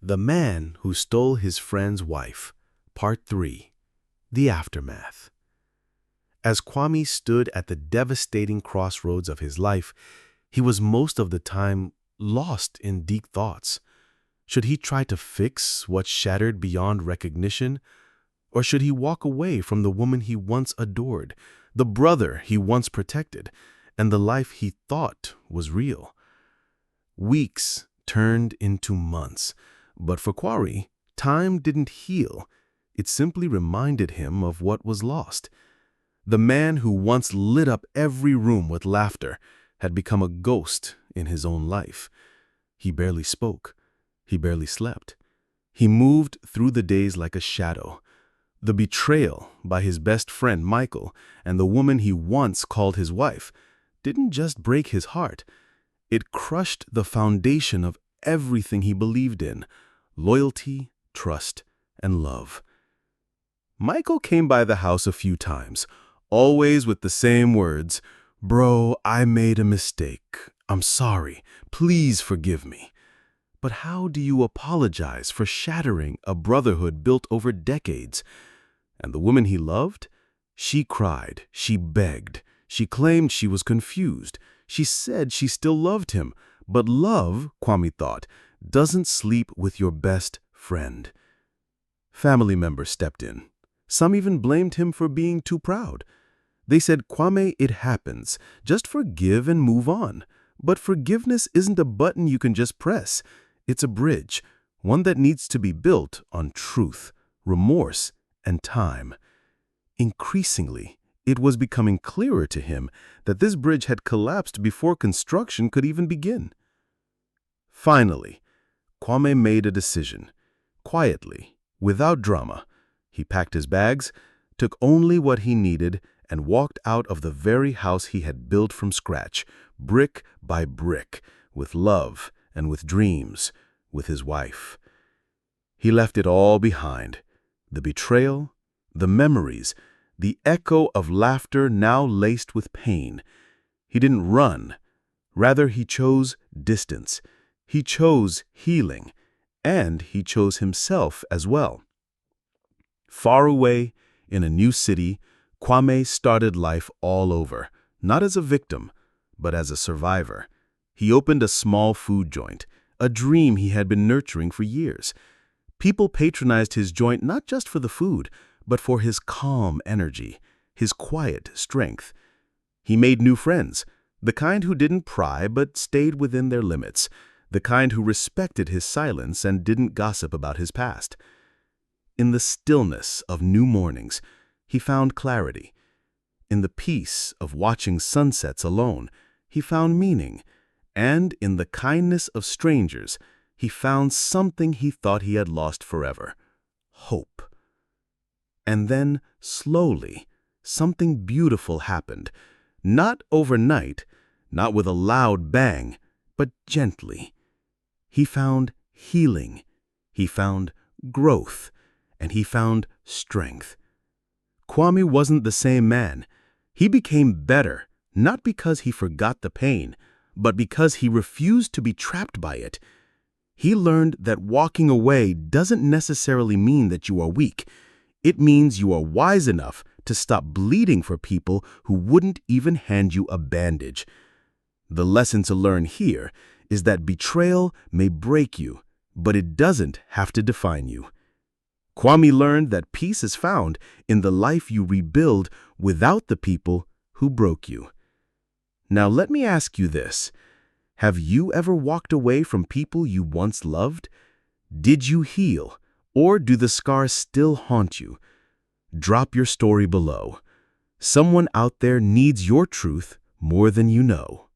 The Man Who Stole His Friend's Wife, Part 3, The Aftermath. As Kwame stood at the devastating crossroads of his life, he was most of the time lost in deep thoughts. Should he try to fix what shattered beyond recognition? Or should he walk away from the woman he once adored, the brother he once protected, and the life he thought was real? Weeks turned into months. But for Kwame, time didn't heal. It simply reminded him of what was lost. The man who once lit up every room with laughter had become a ghost in his own life. He barely spoke. He barely slept. He moved through the days like a shadow. The betrayal by his best friend Michael and the woman he once called his wife didn't just break his heart. It crushed the foundation of everything he believed in: loyalty, trust, and love. Michael came by the house a few times, always with the same words: "Bro, I made a mistake. I'm sorry. Please forgive me." But how do you apologize for shattering a brotherhood built over decades? And the woman he loved? She cried, she begged, she claimed she was confused. She said she still loved him, but love, Kwame thought, doesn't sleep with your best friend. Family members stepped in. Some even blamed him for being too proud. They said, "Kwame, it happens. Just forgive and move on." But forgiveness isn't a button you can just press. It's a bridge, one that needs to be built on truth, remorse, and time. Increasingly, it was becoming clearer to him that this bridge had collapsed before construction could even begin. Finally, Kwame made a decision. Quietly, without drama, he packed his bags, took only what he needed, and walked out of the very house he had built from scratch, brick by brick, with love and with dreams, with his wife. He left it all behind: the betrayal, the memories, the echo of laughter now laced with pain. He didn't run. Rather, he chose distance. He chose healing, and he chose himself as well. Far away, in a new city, Kwame started life all over, not as a victim, but as a survivor. He opened a small food joint, a dream he had been nurturing for years. People patronized his joint not just for the food, but for his calm energy, his quiet strength. He made new friends, the kind who didn't pry but stayed within their limits, the kind who respected his silence and didn't gossip about his past. In the stillness of new mornings, he found clarity. In the peace of watching sunsets alone, he found meaning. And in the kindness of strangers, he found something he thought he had lost forever: hope. And then, slowly, something beautiful happened. Not overnight, not with a loud bang, but gently. He found healing, he found growth, and he found strength. Kwame wasn't the same man. He became better, not because he forgot the pain, but because he refused to be trapped by it. He learned that walking away doesn't necessarily mean that you are weak. It means you are wise enough to stop bleeding for people who wouldn't even hand you a bandage. The lesson to learn here is that betrayal may break you, but it doesn't have to define you. Kwame learned that peace is found in the life you rebuild without the people who broke you. Now let me ask you this: have you ever walked away from people you once loved? Did you heal, or do the scars still haunt you? Drop your story below. Someone out there needs your truth more than you know.